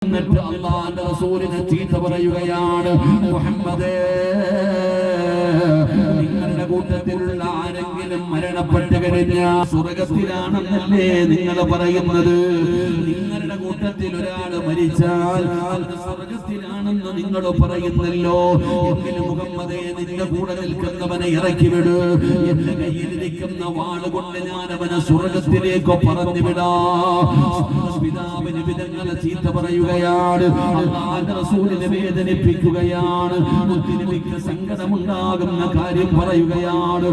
എന്നിട്ട് അല്ലാഹുവിന്റെ റസൂലിനെ ചീത്ത പറയുകയാണ്. മുഹമ്മദേ, നിങ്ങളുടെ കൂട്ടത്തിലുള്ള ആരെങ്കിലും മരണപ്പെട്ട് കഴിഞ്ഞാൽ സ്വർഗത്തിലാണെന്നല്ലേ നിങ്ങൾ പറയുന്നത്? നിങ്ങളുടെ കൂട്ടത്തിൽ ഒരാൾ മരിച്ചാൽ സ്വർഗത്തിലാണെന്ന് നിങ്ങൾ പറയുന്നല്ലോ. എങ്കിലും മുഹമ്മദേ, നിന്റെ കൂടെ നിൽക്കുന്നവനെ ഇറക്കി വിട്. എന്റെ കയ്യിലിരിക്കുന്ന വാളുകൊണ്ട് ഞാൻ അവനെ സ്വർഗത്തിലേക്ക് പറഞ്ഞു വിടാം. പിതാവിന് വിധങ്ങളെ ചീത്ത പറയുകയാണ്, അല്ലാഹുവിന്റെ റസൂലിനെ വേദനിപ്പിക്കുകയാണ്, മുത്തുനബിക്ക് സങ്കടമുണ്ടാകുന്ന കാര്യം പറയുകയാണ്.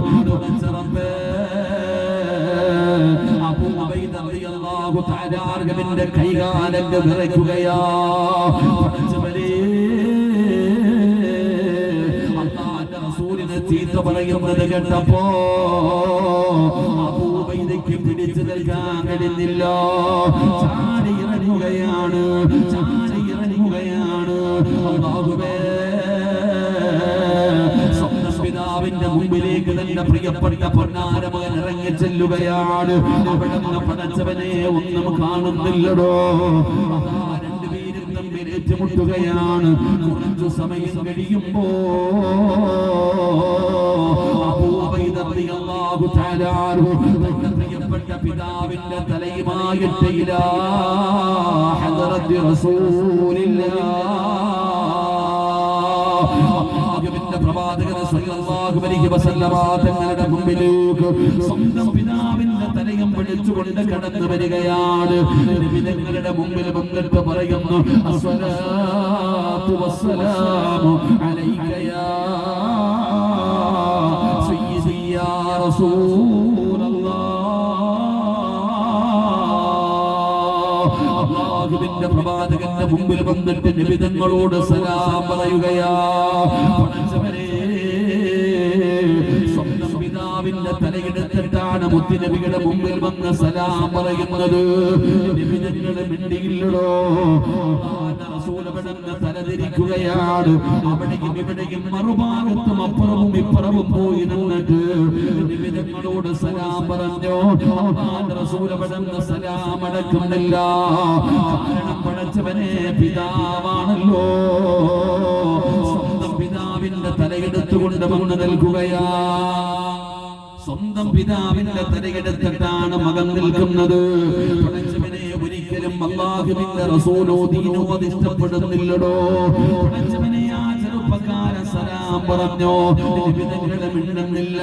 അബൂ ഉബൈദ റളിയല്ലാഹു തആല അൻഹുവിന്റെ കൈകാലങ്ങൾ വിറയ്ക്കുകയാ. അല്ലാഹുവിന്റെ റസൂലിനെ ചീത്ത പറയുന്നത് കേട്ടപ്പോ അബൂ ഉബൈദയ്ക്ക് പിടിച്ചു നിൽക്കാൻ കഴിയുന്നില്ല. ചാടി ഇറങ്ങുകയാണ്. അല്ലാഹുവേ, സ്വന്തം പിതാവിന്റെ മുമ്പിലേക്ക് തന്റെ പ്രിയപ്പെട്ട പൊന്നാര മകൻ ഇറങ്ങി ചെല്ലുകയാണ്. അവിടെ നിന്ന് പടച്ചവനെ ഒന്നും കാണുന്നില്ലടോ. രണ്ടുപേരും തമ്മിൽ ഏറ്റുമുട്ടുകയാണ്. കുറച്ചു സമയം കഴിയുമ്പോ അബൂ ഉബൈദ റളിയല്ലാഹു തആല തന്റെ പ്രിയപ്പെട്ട പിതാവിന്റെ തലയുമായിട്ട് ഇലാ ഹദറത്തി റസൂലില്ലാഹ് പ്രവാചകൻ സല്ലല്ലാഹു അലൈഹി വസല്ലമ തങ്ങളുടെ മുമ്പിലേക്ക് സ്വന്തം പിതാവിന്റെ തലയും പിടിച്ചുകൊണ്ട് കടന്നു വരികയാണ്. നബി തങ്ങളുടെ മുമ്പിൽ വന്നിട്ട് പറയുന്നു, അസ്സലാത്തു വസ്സലാമു അലൈക യാ സയ്യിദി യാ റസൂലല്ലാഹ്. അല്ലാഹുവിന്റെ പ്രവാചകന്റെ മുമ്പിൽ വന്നിട്ട് നബി തങ്ങളോട് സലാം പറയുകയാ. സ്വന്തം പിതാവിന്റെ തലയെടുത്തിട്ടാണ് മുത്തുനബിയുടെ മുമ്പിൽ വന്ന് സലാം പറയുന്നത്. നബി തങ്ങൾ മിണ്ടിയില്ലടോ. റസൂലപടന്ന് തലതിരിക്കുകയാണ്. അവിടെയും ഇവിടെയും മറുഭാഗത്തും അപ്പുറവും ഇപ്പുറവും പോയി നിന്നിട്ട് നബി തങ്ങളോട് സലാം പറഞ്ഞു. റസൂലപടന്ന് സലാം അടക്കുന്നില്ല. കാരണം പടച്ചവനെ പിതാവാണല്ലോ. സ്വന്തം പിതാവിന്റെ തലയെടുത്തുകൊണ്ട് വന്ന് നിൽക്കുകയാ. സ്വന്തം പിതാവിന്റെ തലയെടുത്തിട്ടാണ് മകൻ നിൽക്കുന്നത്. പടച്ചവനെ ഒരിക്കലും അല്ലാഹുവിന്റെ റസൂലോ ദീനോ അത് ഇഷ്ടപ്പെടുന്നില്ലടോ. പടച്ചവനെ ആ ചെറുപ്പക്കാരൻ സലാം പറഞ്ഞോ. നബി തങ്ങളെ മിണ്ടുന്നില്ല.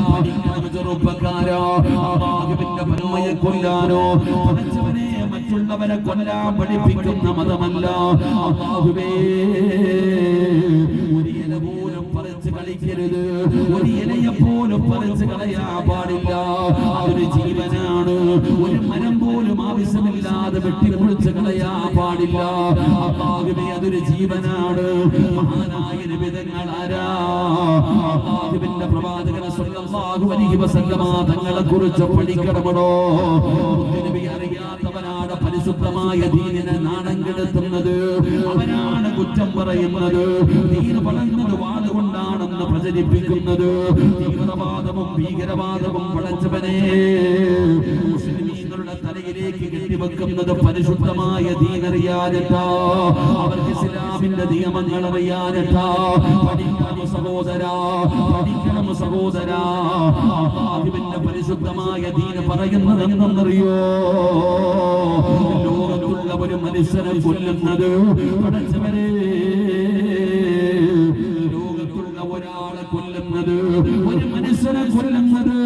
പഠിക്കണം ചെറുപ്പക്കാരോ, അല്ലാഹുവിന്റെ പരമയെ കൊല്ലാനോ പടച്ചവനെ മറ്റുള്ളവരെ കൊല്ലാൻ പഠിപ്പിക്കുന്ന മതമല്ല. അല്ലാഹുവേ, ഒരു ഇല പോലും പറിച്ച് കളിക്കരുത്. ഒരു ഇലയെ പോലും പറിച്ച് കളയാൻ പാടില്ല. അതൊരു ജീവനാണ്. ഒരു മരം പോലും ആവശ്യമില്ലാതെ വെട്ടിമുറിച്ച് കളയാൻ പാടില്ല. അല്ലാഹുവേ, അതൊരു ജീവനാണ്. മഹാനായ നബി തങ്ങൾ ആരാ? അല്ലാഹുവിന്റെ പ്രവാചകൻ സല്ലല്ലാഹു അലൈഹി വസല്ലമ തങ്ങളെ കുറിച്ച് പഠിക്കണമോ? നബി അറിയാത്തവനാണ് പരിശുദ്ധമായ ദീനിനെ നാണം കെടുത്തുന്നത്. അവനാണ് കുറ്റം പറയുന്നത്. ദീൻ വളർന്നത് വാളുകൊണ്ടാണെന്ന് പ്രചരിപ്പിക്കുന്നത്. തീവ്രവാദവും ഭീകരവാദവും പടച്ചവനെ മുസ്ലിമീങ്ങളുടെ തലയിലേക്ക് കെട്ടിവെക്കുന്നത് പരിശുദ്ധമായ ദീനറിയാനിട്ടാ. അവർക്ക് ഇസ്ലാമിന്റെ നിയമങ്ങൾ അറിയാനിട്ടാ. പഠിക്കണം സഹോദരാ, പഠിക്കണം സഹോദരാ. അല്ലാഹുവിന്റെ പരിശുദ്ധമായ ദീൻ പറയുന്നത് എന്തെന്നറിയോ? ലോകത്തുള്ള ഒരു മനുഷ്യനെ കൊല്ലുന്നത് പടച്ചവനെ, ലോകത്തുള്ള ഒരാളെ കൊല്ലുന്നത്, ഒരു മനുഷ്യനെ കൊല്ലുന്നത്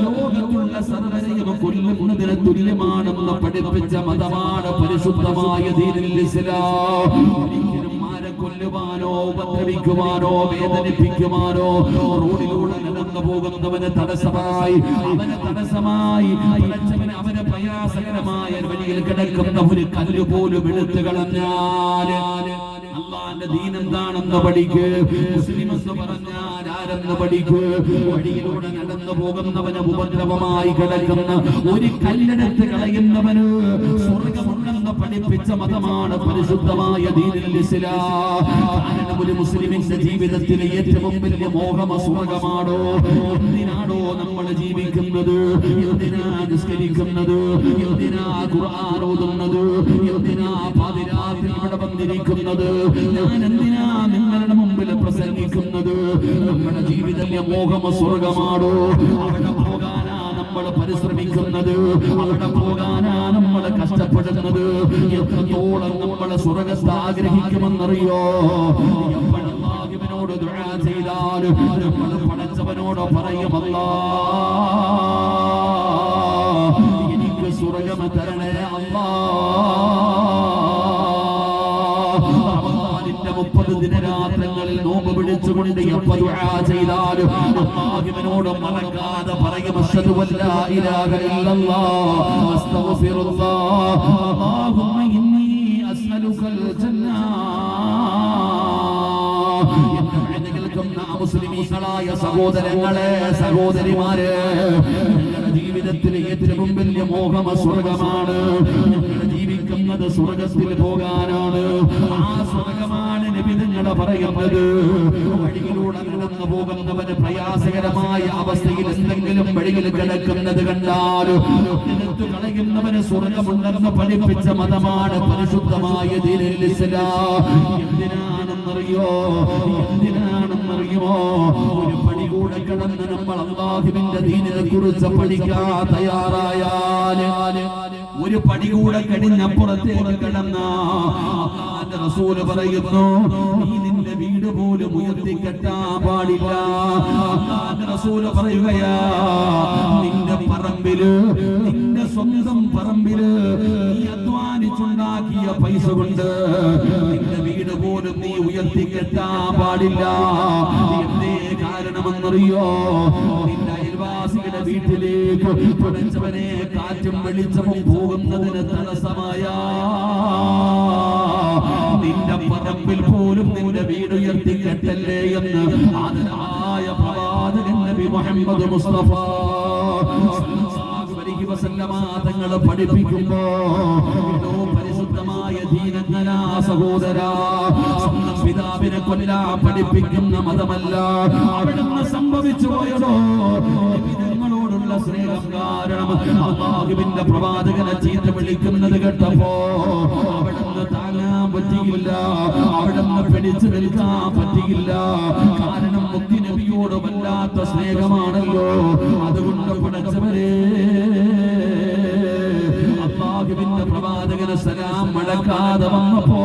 ലോകത്തുള്ള സർവ്വരെയും കൊല്ലുന്നതിന് തുല്യമാണെന്ന് പഠിപ്പിച്ച മതമാണ് പരിശുദ്ധമായ ദീനുൽ ഇസ്ലാം. ഒരിക്കലും ആരെ കൊല്ലുവാനോ ഉപദ്രവിക്കുവാനോ വേദനിപ്പിക്കുവാനോ റോഡിലൂടെ നടന്നു പോകുന്നവന് തടസ്സമായി അവന് പ്രയാസകരമായ വഴിയിൽ കിടക്കുന്ന ഒരു കല്ല് പോലും എടുത്തു കളഞ്ഞാൽ അല്ലാഹുവിന്റെ ദീൻ എന്താണെന്ന് പഠിക്ക്. മുസ്ലിം എന്ന് പറഞ്ഞാൽ ആരെന്ന് പഠിക്ക്. വഴിയിലൂടെ നടന്നു പോകുന്നവന് ഉപദ്രവമായി കിടക്കുന്ന ഒരു കല്ലെടുത്ത് കളയുന്നവന് സ്വർഗമുണ്ടെന്ന് ഉണ്ടെന്ന് പഠിപ്പിച്ച മതമാണ് പരിശുദ്ധമായ ദീനുൽ ഇസ്ലാം. കാരണം ഒരു മുസ്ലിമിന്റെ ജീവിതത്തിലെ ഏറ്റവും വലിയ മോഹം സ്വർഗ്ഗമാണോ? എന്തിനാണോ നമ്മൾ ജീവിക്കുന്നത്? എന്തിനാ നിസ്കരിക്കുന്നത്? എന്തിനാ ഖുർആൻ ഓതുന്നത്? എന്തിനാ പാതിരാത്രി ഇവിടെ വന്നിരിക്കുന്നത്? ഞാൻ എന്തിനാ നിങ്ങളുടെ മുമ്പിൽ പ്രസംഗിക്കുന്നത്? നമ്മുടെ ജീവിതത്തിലെ മോഹം സ്വർഗ്ഗമാണോ? അവിടെ പോകാനാ നമ്മൾ പരിശ്രമിക്കുന്നത്, അവിടെ പോകാനാ നമ്മൾ കഷ്ടപ്പെടുന്നത്. എത്രത്തോളം നമ്മൾ സ്വർഗ്ഗത്തെ ആഗ്രഹിക്കുമെന്നറിയോ? അല്ലാഹുവിനോട് ദുആ ചെയ്താൽ നമ്മൾ പടച്ചവനോട് പറയും, അല്ലാഹ് എനിക്ക് സ്വർഗ്ഗം തരണേ അല്ലാഹ്. 30 ദിനരാത്രങ്ങളിൽ നോമ്പ് പിടിച്ചുകൊണ്ട് എപ്പോൾ ദുആ ചെയ്താലും അല്ലാഹുവിനോട് മറക്കാതെ പറയും, അശ്ഹദു അല്ലാ ഇലാഹ ഇല്ലല്ലാഹ് അസ്തഗ്ഫിറുല്ലാഹ് അല്ലാഹുമ്മ ഇന്നി അസ്അലുകൽ ജന്ന. മുസ്ലിമീങ്ങളായ സഹോദരങ്ങളെ, സഹോദരിമാരെ, നിങ്ങളുടെ ജീവിതത്തിലെ ഏറ്റവും വലിയ മോഹം സ്വർഗ്ഗമാണ്. നിങ്ങൾ ജീവിക്കുന്നത് സ്വർഗ്ഗത്തിൽ പോകാനാണ്. ആ സ്വർഗ്ഗമാണ് നബി തങ്ങൾ പറയുന്നത്. വഴിയിലൂടെ നടന്നു പോകുന്നവന് പ്രയാസകരമായ അവസ്ഥയിൽ എന്തെങ്കിലും വഴിയിൽ കിടക്കുന്നത് കണ്ടാൽ എടുത്തു കളയുന്നവന് സ്വർഗ്ഗമുണ്ടെന്ന് പഠിപ്പിച്ച മതമാണ് പരിശുദ്ധമായ ദീനുൽ ഇസ്ലാം. എന്തിനാണെന്നറിയോ? ഒരു പടി കൂടെ കടന്ന് നമ്മൾ അല്ലാഹുവിന്റെ ദീനിനെ കുറിച്ച് പഠിക്കാൻ തയ്യാറായാൽ, ഒരു പടി കൂടെ കഴിഞ്ഞപ്പുറത്തേക്ക് കടന്ന അല്ലാഹുവിന്റെ റസൂല് പറയുന്നു, നീ നിന്റെ വീട് പോലും ഉയർത്തിക്കെട്ടാൻ പാടില്ല. അല്ലാഹുവിന്റെ റസൂല് പറയുകയാ, നിന്റെ പറമ്പില്, നിന്റെ സ്വന്തം പറമ്പില് നീ അധ്വാനിച്ചുണ്ടാക്കിയ പൈസ കൊണ്ട് നിന്റെ വീട് പോലും നീ ഉയർത്തിക്കെട്ടാൻ പാടില്ല. എന്തേ കാരണമെന്നറിയോ? നിന്റെ അയൽവാസിയുടെ വീട്ടിലേക്ക് പടച്ചവനെ കാറ്റും വെളിച്ചവും പോകുന്നതിന് തടസ്സമായ നിന്റെ പറമ്പിൽ പോലും നിന്റെ വീട് ഉയർത്തിക്കെട്ടല്ലേ എന്ന് ആദരവായ പ്രവാചകൻ നബി മുഹമ്മദ് മുസ്തഫ തങ്ങൾ പഠിപ്പിക്കുമ്പോ പരിശുദ്ധമായ ദീനങ്ങളാ സഹോദരാ, സ്വന്തം പിതാവിനെ കൊല്ലാൻ പഠിപ്പിക്കുന്ന മതമല്ല. അവിടുന്ന് സംഭവിച്ചു പോയതോ നിങ്ങളോടുള്ള സ്നേഹം കാരണം അല്ലാഹുവിന്റെ പ്രവാചകനെ ചീത്ത വിളിക്കുന്നത് കേട്ടപ്പോ അവിടുന്ന് താങ്ങാൻ പറ്റിയില്ല, അവിടുന്ന് പിടിച്ചു നിൽക്കാൻ പറ്റിയില്ല. കാരണം മുത്തി നബിയോട് വല്ലാത്ത സ്നേഹമാണല്ലോ. അതുകൊണ്ട് പഠിച്ചവരെ അല്ലാഹുവിന്റെ പ്രവാചകന് സലാം മടക്കാതെ വന്നപ്പോ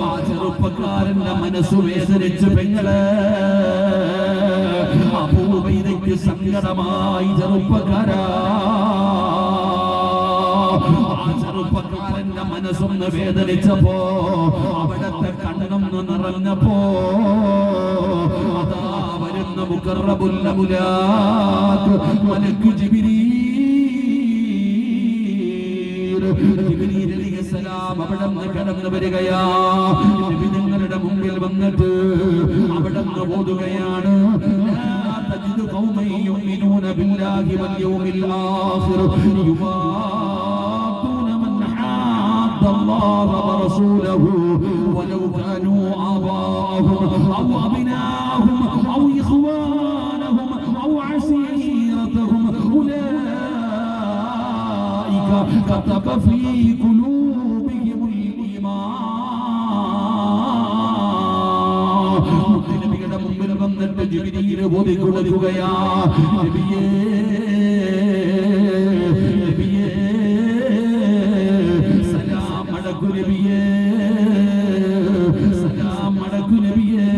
ആ ചെറുപ്പക്കാരന്റെ മനസ്സു വേദനിച്ചു. പെങ്ങളെ അബൂബൈദയ്ക്ക് സങ്കടമായി. ചെറുപ്പക്കാരാ, ആ ചെറുപ്പക്കാരന്റെ മനസ്സൊന്ന് വേദനിച്ചപ്പോ, അവിടത്തെ കണ്ണൊന്ന് നിറഞ്ഞപ്പോ, അതാ വരുന്ന മുഖറബുൽ അമുലാഖ് മലക്ക് ജിബ്രീൽ അലൈഹിസ്സലാം അവിടുന്ന് കടന്നു വരികയാ. നബി നിങ്ങളുടെ മുമ്പിൽ വന്നിട്ട് അവിടുന്ന് ഓതുകയാണ്, ലാ തജിദു ഖൗമൻ യുമിനൂന ബില്ലാഹി വൽ യൗമിൽ ആഖിർ യുവാദൂന മൻ ഹാദ്ദല്ലാഹ വറസൂലഹു വലൗ കാനൂ ആബാഅഹും ഔ അബ്നാഅഹും ഔ ഇഖ്വാനഹും ഔ അസീറതഹും كتب في قلوبهم الإيمان. നബിയുടെ മുമ്പിൽ വന്നിട്ട് ജിബ്രീൽ ഓതി കൊടുക്കുകയാ, നബിയേ നബിയേ സലാം മടക്കു നബിയേ, സലാം മടക്കു നബിയേ.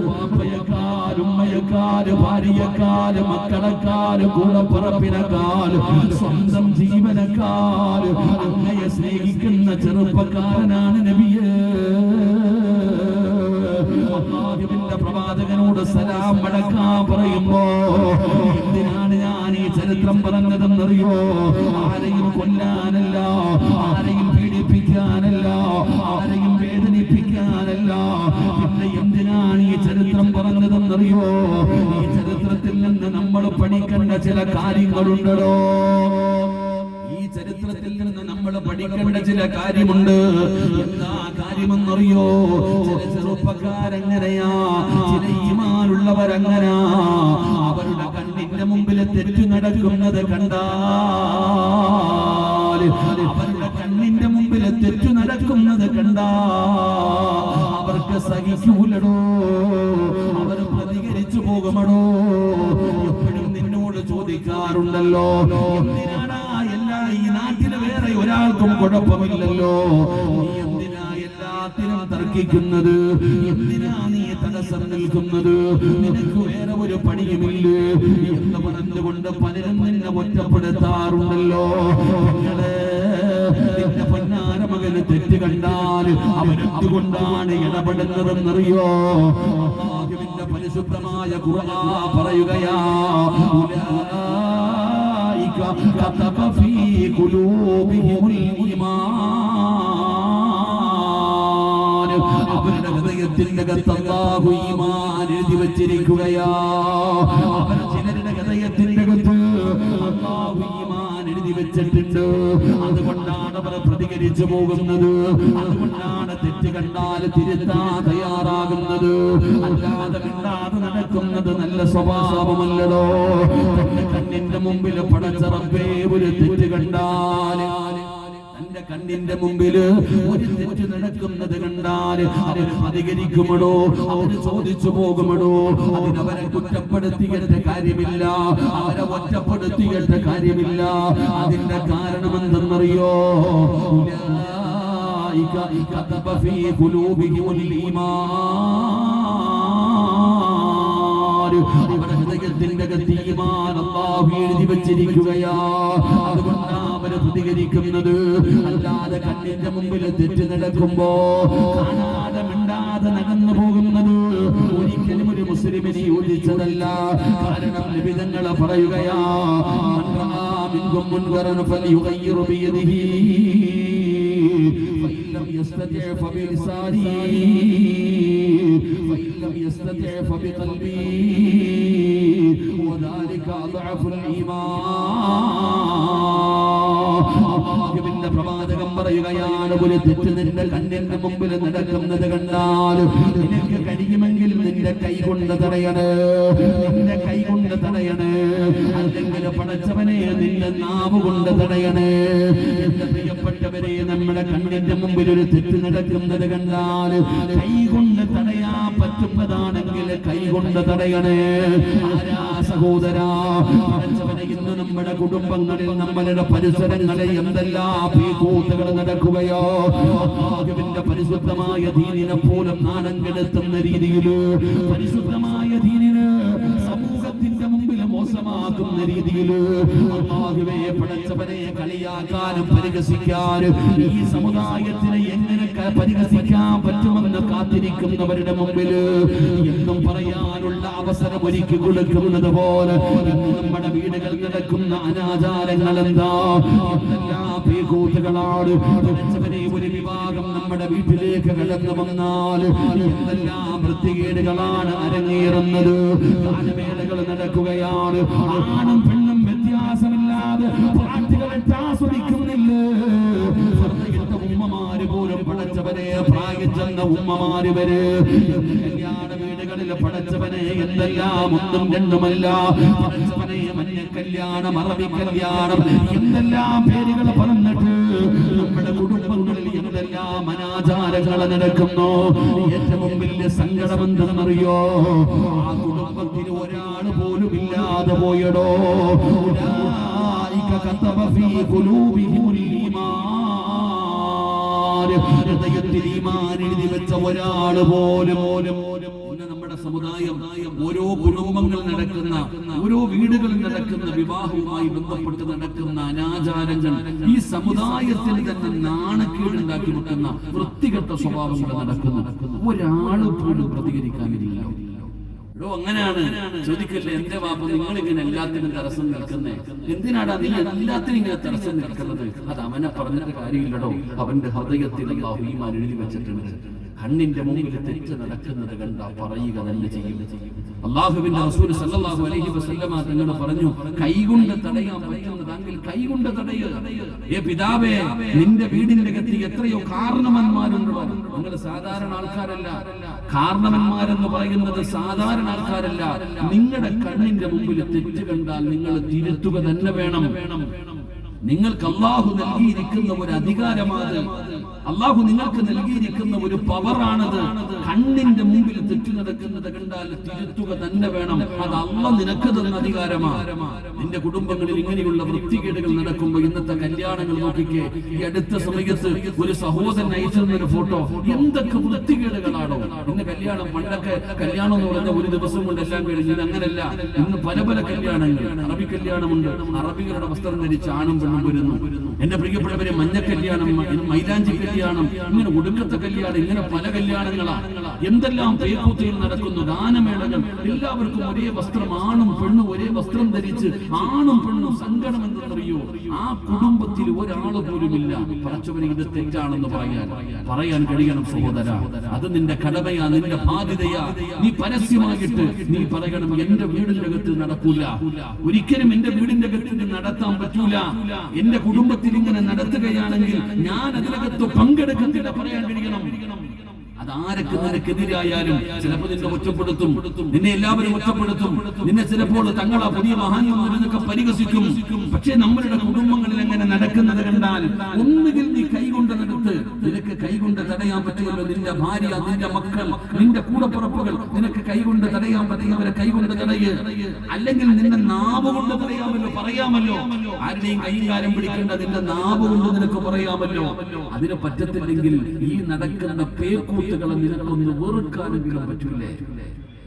വാപ്പയെക്കാൾ ഉമ്മയെക്കാൾ ഭാര്യയെക്കാൾ മക്കളെക്കാൾ കൂടപ്പിറപ്പിനെക്കാൾ സ്വന്തം ജീവനെക്കാൾ അങ്ങയെ സ്നേഹിക്കുന്ന ചെറുപ്പക്കാരനാണ് നബിയേ. അല്ലാഹുവിന്റെ പ്രവാചകനോട് സലാം മടക്കാൻ പറയുമ്പോ എന്തിനാണ് ഞാൻ ഈ ചരിത്രം പറഞ്ഞതെന്നറിയോ? ആരെയും കൊല്ലാനല്ല, ആരെയും പീഡിപ്പിക്കാനല്ല, ആരെയും വേദനിപ്പിക്കാനല്ല. പിന്നെ എന്തിനാണ് ഈ ചരിത്രം പറഞ്ഞതെന്നറിയോ? ഈ ചരിത്രത്തിൽ നിന്ന് നമ്മൾ പഠിക്കേണ്ട ചില കാര്യങ്ങളുണ്ടല്ലോ. ഈ ചരിത്രത്തിൽ നിന്ന് നമ്മൾ പഠിക്കേണ്ട ചില കാര്യമുണ്ട്. എന്താ കാര്യമെന്നറിയോ? ചില ചെറുപ്പക്കാരെങ്ങനെയാ, ചില ഈമാനുള്ളവരങ്ങനാ, അവരുടെ കണ്ണിന്റെ മുമ്പിൽ തെറ്റു നടക്കുന്നത് കണ്ടാൽ, അവരുടെ കണ്ണിന്റെ മുമ്പിൽ തെറ്റു നടക്കുന്നത് കണ്ടാ അവർക്ക് സഹിക്കൂലടോ, അവർ പ്രതികരിച്ചു പോകുമടോ. എപ്പോഴും നിന്നോട് ചോദിക്കാറുണ്ടല്ലോ, എന്തിനാണ് ഈ നാട്ടിൽ വേറെ ഒരാൾക്കും കുഴപ്പമില്ലല്ലോ, നീ എന്തിനാ എല്ലാത്തിനും തർക്കിക്കുന്നത്, എന്തിനാ നീ തടസ്സം നിൽക്കുന്നത്, നിനക്ക് വേറെ ഒരു പണിയുമില്ലേ എന്ന് പറഞ്ഞുകൊണ്ട് പലരും നിന്നെ ഒറ്റപ്പെടുത്താറുണ്ടല്ലോ. നിന്റെ പൊന്നാര മകന് തെറ്റ് കണ്ടാൽ അവരെന്തുകൊണ്ടാണ് ഇടപെടുന്നതെന്നറിയോ? അല്ലാഹുവിന്റെ പരിശുദ്ധമായ ഖുർആൻ പറയുകയാ, ഉലൈക കതബ ഫീ ഖുലൂബിഹിമുൽ ഈമാൻ, അവരുടെ ഹൃദയത്തിന്റെ അകത്ത് അല്ലാഹു ഈമാൻ എഴുതി വച്ചിരിക്കുകയാ. അവർ ചിലരുടെ ഹൃദയത്തിന്റെ അകത്ത് അല്ലാഹു ഈമാൻ എഴുതി വെച്ചിട്ടുണ്ട്. അതുകൊണ്ടാണ് അവർ പ്രതികരിച്ചു പോകുന്നത്, അതുകൊണ്ടാണ് തെറ്റ് കണ്ടാൽ തിരുത്താൻ തയ്യാറാകുന്നത്. അല്ലാതെ മിണ്ടാതെ നടക്കുന്നത് നല്ല സ്വഭാവമല്ലടോ. തന്റെ കണ്ണിന്റെ മുമ്പിൽ പടച്ച റബ്ബേ ഒരു തെറ്റ് കണ്ടാൽ, തന്റെ കണ്ണിന്റെ മുമ്പിൽ ഒരു തെറ്റ് നടക്കുന്നത് കണ്ടാൽ അവർ പ്രതികരിക്കുമടോ, അവർ ചോദിച്ചു പോകുമടോ. അതിനവരെ കുറ്റപ്പെടുത്തിയിട്ട് കാര്യമില്ല, അവരെ ഒറ്റപ്പെടുത്തിയിട്ട് കാര്യമില്ല. അതിന്റെ കാരണം എന്തെന്നറിയോ? ഉലൈക കതബ ഫീ ഖുലൂബിഹിമുൽ ഈമാൻ, അവരുടെ ഹൃദയത്തിന്റെ അകത്ത് ഈമാൻ അല്ലാഹു എഴുതി വെച്ചിരിക്കുകയാ. അതുകൊണ്ടാണ് അവര് പ്രതികരിക്കുന്നത്. അല്ലാതെ കണ്ണിന്റെ മുമ്പിൽ തെറ്റ് നടക്കുമ്പോ കാണാതെ മിണ്ടാതെ നടന്നു പോകുന്നത് ഒരിക്കലും ഒരു മുസ്ലിമിനെ യോജിച്ചതല്ല. കാരണം നിബിധങ്ങൾ പറയുകയാ, മൻ റആ മിൻകും മുൻകറൻ ഫൽയുഗയ്യിറു ബിയദിഹി ഫഇൻ ലം യസ്തതി' ഫബിലിസാനിഹി ഫഇൻ ലം യസ്തതി' ഫബിഖൽബിഹി വദാലിക അദ്അഫുൽ ഈമാൻ. പ്രവാചകം പറയുകയാണ്, ഒരു തെറ്റ് നിന്റെ കണ്ണിന്റെ മുമ്പിൽ നടക്കുന്നത് കണ്ടാൽ നിനക്ക് കഴിയുമെങ്കിൽ നിന്റെ കൈ കൊണ്ട് തടയണേ, നിന്റെ കൈ കൊണ്ട് തടയണേ, അല്ലെങ്കിൽ പടച്ചവനെ നിന്റെ നാവ് കൊണ്ട് തടയണേ. എന്റെ പ്രിയപ്പെട്ടവരെ, നമ്മുടെ കണ്ണിന്റെ മുമ്പിൽ ഒരു തെറ്റ് നടക്കുന്നത് കണ്ടാൽ കൈ കൊണ്ട് തടയാൻ പറ്റുന്നതാണെങ്കിൽ കൈ കൊണ്ട് തടയണേ. ആരാ സഹോദരാ, പടച്ചവനെ ഇന്ന് നമ്മുടെ കുടുംബങ്ങളിൽ, നമ്മളുടെ പരിസരങ്ങളിൽ എന്തെല്ലാം കൂത്തുകൾ നടക്കുകയോ, അല്ലാഹുവിന്റെ പരിശുദ്ധമായ ദീനിനെ പോലും നാണം കെടുത്തുന്ന രീതിയിൽ, പരിശുദ്ധമായ ദീനിന് സമൂഹത്തിന്റെ മുമ്പിൽ മോശമാക്കുന്ന രീതിയിൽ, അല്ലാഹുവേ പടച്ചവനെ കളിയാക്കാനും പരിഹസിക്കാനും ഈ സമുദായത്തിനെ എങ്ങനെ പരിഹസിക്കാൻ പറ്റുമെന്ന് കാത്തിരിക്കുന്നവരുടെ മുമ്പിൽ എന്നും പറയാനുള്ള അവസരം ഒരുക്കി കൊടുക്കുന്നത് പോലെ നമ്മുടെ വീടുകൾ നടക്കുന്ന അനാചാരങ്ങൾ എന്താ, എന്തെല്ലാം കൂട്ടുകളാണ്. ഒരു വിഭാഗം നമ്മുടെ വീട്ടിലേക്ക് കടന്നു വന്നാൽ എന്തെല്ലാം വൃത്തികേടുകളാണ് അരങ്ങേറുന്നത്. ഗാനമേളകൾ നടക്കുകയാണ്, ആണും പെണ്ണും വ്യത്യാസമില്ലാതെ പാട്ടുകളെ ആസ്വദിക്കുന്നില്ല. ഉമ്മമാര് പോലും പടച്ചവനെ, പ്രായം ചെന്ന ഉമ്മമാര് വരെ കല്യാണ വീടുകളിൽ പടച്ചവനെ എന്തെല്ലാം ഒന്നും രണ്ടുമല്ല, പടച്ചവനെ മഞ്ഞ കല്യാണം, അറബി കല്യാണം, എന്തെല്ലാം പേരുകൾ പറഞ്ഞിട്ട് നമ്മുടെ കുടുംബങ്ങളിൽ എന്തെല്ലാം അനാചാരങ്ങൾ നടക്കുന്നു. ഏറ്റവും വലിയ സങ്കടം എന്തെന്നറിയോ? ആ കുടുംബത്തിൽ ഒരാൾ പോലും ഇല്ലാതെ പോയടോ. ഹൃദയത്തിൽ ഈമാൻ എഴുതി വെച്ച ഒരാൾ പോലും. നമ്മുടെ സമുദായം, ഓരോ കുടുംബങ്ങൾ നടക്കുന്ന, ഓരോ വീടുകളിൽ നടക്കുന്ന വിവാഹവുമായി ബന്ധപ്പെട്ട് നടക്കുന്ന അനാചാരങ്ങൾ ഈ സമുദായത്തിൽ തന്നെ നാണക്കേടുണ്ടാക്കി വെക്കുന്ന വൃത്തികെട്ട സ്വഭാവങ്ങൾ നടക്കുന്ന ഒരാൾ പോലും പ്രതികരിക്കാനില്ല. അങ്ങനെയാണ് ചോദിക്കല്ലേ, എന്റെ വാപ്പ നിങ്ങൾ ഇങ്ങനെ എല്ലാത്തിനും തടസ്സം നിൽക്കുന്നേ, എന്തിനാടാ നീ എല്ലാത്തിനും ഇങ്ങനെ തടസ്സം നിൽക്കുന്നത്? അത് അവനെ പറഞ്ഞിട്ട് കാര്യമില്ലടോ, അവന്റെ ഹൃദയത്തിൽ അല്ലാഹു ഈമാൻ എഴുതി വെച്ചിട്ടുണ്ട്. കണ്ണിന്റെ മുമ്പിൽ തെറ്റ് നടക്കുന്നത് കണ്ടാ പറയുക തന്നെ ചെയ്യും. അല്ലാഹുവിന്റെ റസൂൽ സല്ലല്ലാഹു അലൈഹി വസല്ലമ തങ്ങൾ പറഞ്ഞു, കൈകൊണ്ട് തടയാൻ പറ്റുന്നതെങ്കിൽ കൈകൊണ്ട് തടയുക. പിതാവേ, നിന്റെ വീടിന്റെ അകത്ത് എത്രയോ കാരണവന്മാരുണ്ട്. നിങ്ങൾ സാധാരണ ആൾക്കാരല്ല. കാരണവന്മാരെന്ന് പറയുന്നത് സാധാരണ ആൾക്കാരല്ല. നിങ്ങളുടെ കണ്ണിന്റെ മുമ്പിൽ തെറ്റ് കണ്ടാൽ നിങ്ങൾ തിരുത്തുക തന്നെ വേണം. നിങ്ങൾക്ക് അല്ലാഹു നൽകിയിരിക്കുന്ന ഒരു അധികാരമാണ്, അല്ലാഹു നിങ്ങൾക്ക് നൽകിയിരിക്കുന്ന ഒരു പവറാണത്. കണ്ണിന്റെ മുമ്പിൽ തെറ്റു നടക്കുന്നത് കണ്ടാൽ തിരുത്തുക തന്നെ വേണം. അത് അല്ലാഹു നിനക്ക് തന്ന അധികാരമാണ്. നിന്റെ കുടുംബങ്ങളിൽ ഇങ്ങനെയുള്ള വൃത്തികേടുകൾ നടക്കുമ്പോൾ ഇന്നത്തെ കല്യാണങ്ങൾ നോക്കിക്കേ. ഈ അടുത്ത സമയത്ത് ഒരു സഹോദരൻ അയച്ചൊരു ഫോട്ടോ, എന്തൊക്കെ വൃത്തികേടുകളാണോ ഇന്ന് കല്യാണം. പണ്ടൊക്കെ കല്യാണം എന്ന് പറഞ്ഞാൽ ഒരു ദിവസം കൊണ്ട് എല്ലാം കഴിഞ്ഞത്. അങ്ങനല്ല, ഇന്ന് പല പല കല്യാണങ്ങൾ. അറബി കല്യാണമുണ്ട്, അറബികളുടെ വസ്ത്രം ധരിച്ച് ആണും പെണ്ണും വരുന്നു. എന്റെ പ്രിയപ്പെട്ടവരെ, മഞ്ഞ കല്യാണം, മൈലാഞ്ചി കല്യാണം, ഇങ്ങനെ ഒടുക്കത്തെ കല്യാണം, ഇങ്ങനെ പല കല്യാണങ്ങളാണ്. എന്തെല്ലാം പേക്കൂത്തുകൾ നടക്കുന്നു, ഗാനമേളകൾ. എല്ലാവർക്കും ഒരേ വസ്ത്രം, ആണും പെണ്ണും ഒരേ വസ്ത്രം ധരിച്ച് ആണും പെണ്ണും. സങ്കടം എന്തെന്നറിയോ? ആ കുടുംബത്തിൽ ഒരാൾ പോലുമില്ല പടച്ചവനെ ഇത് തെറ്റാണെന്ന് പറയാൻ കഴിയണം സഹോദര. അത് നിന്റെ കടമയാ, നിന്റെ ബാധ്യതയാ. നീ പരസ്യമായിട്ട് നീ പറയണം, എന്റെ വീടിന്റെ അകത്ത് നടക്കൂല, ഒരിക്കലും എന്റെ വീടിന്റെ അകത്ത് നടത്താൻ പറ്റൂല. എന്റെ കുടുംബത്തിൽ ഇങ്ങനെ നടത്തുകയാണെങ്കിൽ ഞാൻ അതിനകത്ത് പങ്കെടുക്കുന്നില്ല പറയാൻ കഴിയണം. അതാരൊക്കെ നിനക്കെതിരായാലും ചിലപ്പോൾ നിന്നെ ഒറ്റപ്പെടുത്തും, നിന്നെ എല്ലാവരും ഒറ്റപ്പെടുത്തും. നിന്നെ ചിലപ്പോൾ തങ്ങളാ പുതിയ മഹാന്മാരൊക്കെ പരിഹസിക്കും. പക്ഷേ നമ്മളുടെ കുടുംബങ്ങളിൽ എങ്ങനെ നടക്കുന്നത് കണ്ടാൽ ഒന്നുകിൽ നീ കൈകൊണ്ട് നടത്ത്. നിനക്ക് കൈകൊണ്ട് തടയാൻ പറ്റുമല്ലോ. നിന്റെ ഭാര്യ, നിന്റെ മക്കൾ, നിന്റെ കൂടപ്പുറപ്പുകൾ, നിനക്ക് കൈകൊണ്ട് തടയാൻ പറ്റുന്നവരെ കൈകൊണ്ട് തടയുക. അല്ലെങ്കിൽ നിന്റെ നാവ് കൊണ്ട് തടയാമല്ലോ, പറയാമല്ലോ. ആരുടെയും കൈയും കാലം പിടിക്കേണ്ട, നിന്റെ നാവ് കൊണ്ട് നിനക്ക് പറയാമല്ലോ. അതിന് പറ്റത്തില്ലെങ്കിൽ ഈ നടക്കുന്ന പേക്കൂത്തുകളെ നിനക്കൊന്ന് വെറുക്കാനെങ്കിലും പറ്റൂലേ?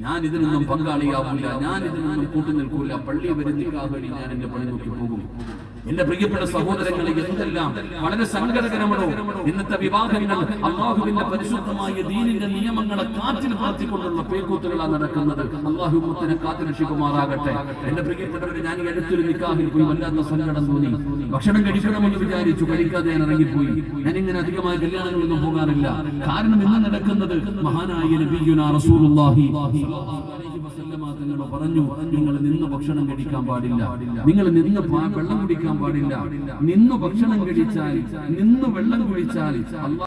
ഞാൻ ഇതിനൊന്നും പങ്കാളിയാവില്ല, ഞാൻ ഇതിനൊന്നും കൂട്ടുനിൽക്കൂല. പള്ളി വരെ നിക്കാഹടി ഞാൻ എന്റെ പണി നോക്കി പോകും. എന്റെ പ്രിയപ്പെട്ട സഹോദരങ്ങളെ, എന്തെല്ലാം വളരെ സങ്കടകരമാണോ ഇന്നത്തെ വിവാഹങ്ങൾ. അല്ലാഹുവിന്റെ പരിശുദ്ധമായ ദീനിന്റെ നിയമങ്ങളെ കാറ്റിൽ പാർത്തിക്കൊണ്ടുള്ള പേക്കൂത്തുകളാണ് നടക്കുന്നത്. അല്ലാഹു മുത്തിനെ കാത്തുരക്ഷിക്കുമാറാകട്ടെ. എന്റെ പ്രിയപ്പെട്ടവരെ, ഞാൻ ഈ അടുത്തൊരു നിക്കാഹിൽ പോയി വല്ലാത്ത സങ്കടം തോന്നി. ഭക്ഷണം കഴിക്കണമെന്ന് വിചാരിച്ചു, കഴിക്കാതെ ഞാൻ ഇറങ്ങിപ്പോയി. ഞാനിങ്ങനെ അധികമായ കല്യാണങ്ങളൊന്നും പോകാറില്ല. കാരണം ഇന്ന് നടക്കുന്നത് മഹാനായ നബിയുനാ റസൂലുള്ളാഹി തങ്ങൾ പറഞ്ഞു, നിങ്ങൾ നിന്ന് ഭക്ഷണം കഴിക്കാൻ പാടില്ല, നിങ്ങൾ നിന്ന് വെള്ളം കുടിക്കാൻ പാടില്ല. നിന്ന് ഭക്ഷണം കഴിച്ചാൽ, നിന്ന് വെള്ളം കുടിച്ചാൽ